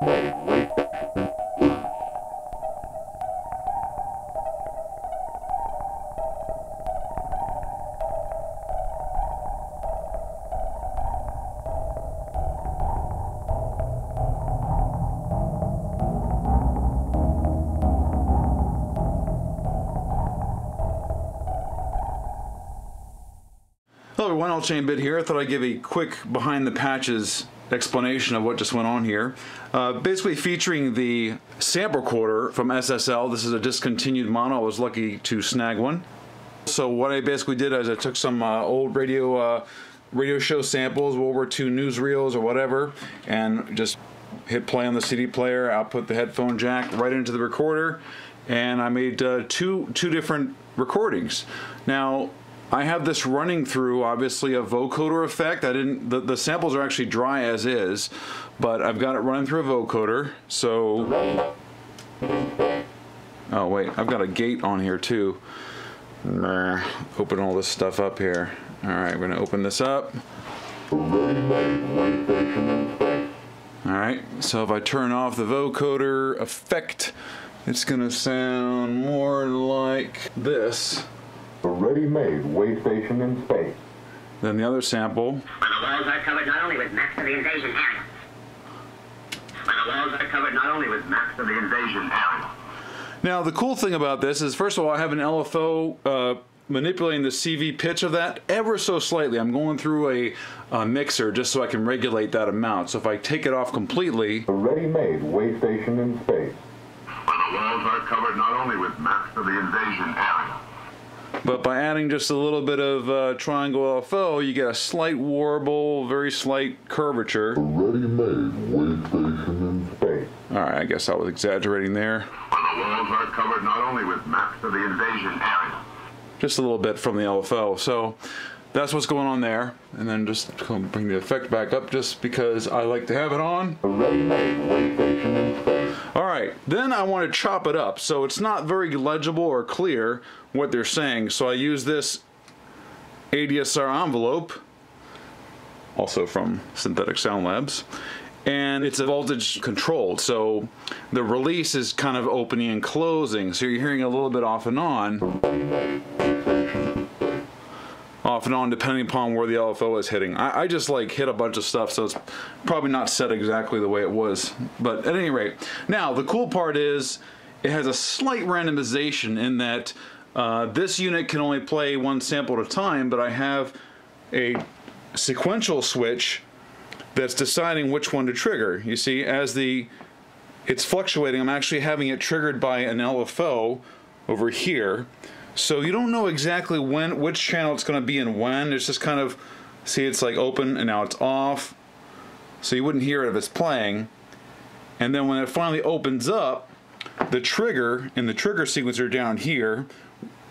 Hello everyone, All Chain Bit here. I thought I'd give a quick behind the patches explanation of what just went on here. Basically featuring the sample recorder from SSL. This is a discontinued model. I was lucky to snag one. So what I basically did is I took some old radio show samples, World War II newsreels or whatever, and just hit play on the CD player, output the headphone jack right into the recorder, and I made two different recordings. Now, I have this running through, obviously, a vocoder effect. The samples are actually dry as is, but I've got it running through a vocoder. So, oh wait, I've got a gate on here too. Open all this stuff up here. All right, we're gonna open this up. All right, so if I turn off the vocoder effect, it's gonna sound more like this. A ready-made way station in space. Then the other sample. When the walls are covered not only with maps of the invasion area. When the walls are covered not only with maps of the invasion area. Now the cool thing about this is, first of all, I have an LFO manipulating the CV pitch of that ever so slightly. I'm going through a mixer just so I can regulate that amount. So if I take it off completely. A ready-made way station in space. When the walls are covered not only with maps of the invasion area. But by adding just a little bit of triangle LFO, you get a slight warble, very slight curvature. A ready-made way station in space. Alright, I guess I was exaggerating there. When the walls are covered not only with maps of the invasion area. Just a little bit from the LFO. So that's what's going on there. And then just bring the effect back up just because I like to have it on. A ready-made way station in space. Alright, then I want to chop it up so it's not very legible or clear what they're saying. So I use this ADSR envelope, also from Synthetic Sound Labs, and it's a voltage controlled, so the release is kind of opening and closing, so you're hearing a little bit off and on. Off and on depending upon where the LFO is hitting. I just like hit a bunch of stuff, so it's probably not set exactly the way it was. But at any rate, now the cool part is it has a slight randomization in that this unit can only play one sample at a time, but I have a sequential switch that's deciding which one to trigger. You see, as it's fluctuating, I'm actually having it triggered by an LFO over here. So you don't know exactly which channel it's going to be in when. It's just kind of, see, it's like open and now it's off. So you wouldn't hear it if it's playing. And then when it finally opens up, the trigger in the trigger sequencer down here,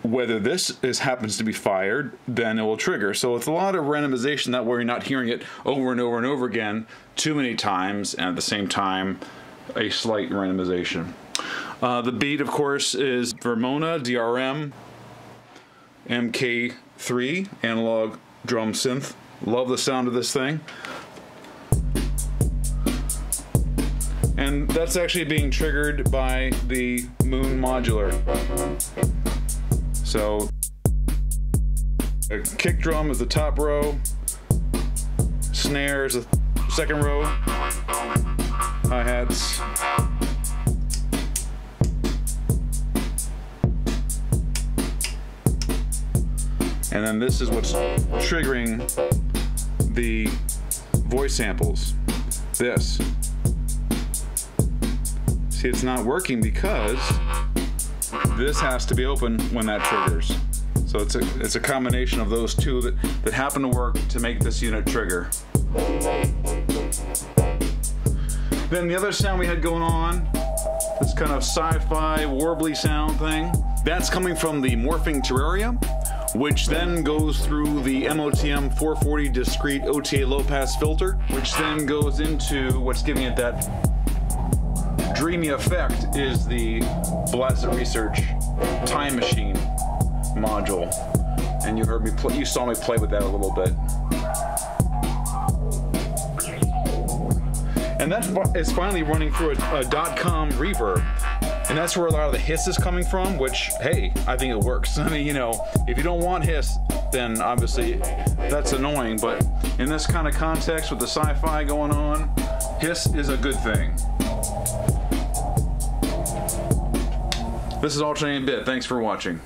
whether this happens to be fired, then it will trigger. So it's a lot of randomization, that way you're not hearing it over and over and over again too many times, and at the same time a slight randomization. The beat, of course, is Vermona DRM MK3 analog drum synth. Love the sound of this thing. And that's actually being triggered by the Moon Modular. So a kick drum is the top row, snare is the second row, hi-hats. And then this is what's triggering the voice samples. This. See, it's not working because this has to be open when that triggers. So it's a combination of those two that happen to work to make this unit trigger. Then the other sound we had going on, this kind of sci-fi warbly sound thing, that's coming from the Morphing Terraria, which then goes through the MOTM 440 discrete OTA low-pass filter, which then goes into what's giving it that dreamy effect is the Blasted Research Time Machine module. And you heard me play, you saw me play with that a little bit. And that is finally running through a .com reverb. And that's where a lot of the hiss is coming from, which, hey, I think it works. I mean, you know, if you don't want hiss, then obviously that's annoying. But in this kind of context with the sci-fi going on, hiss is a good thing. This is Alternating Bit. Thanks for watching.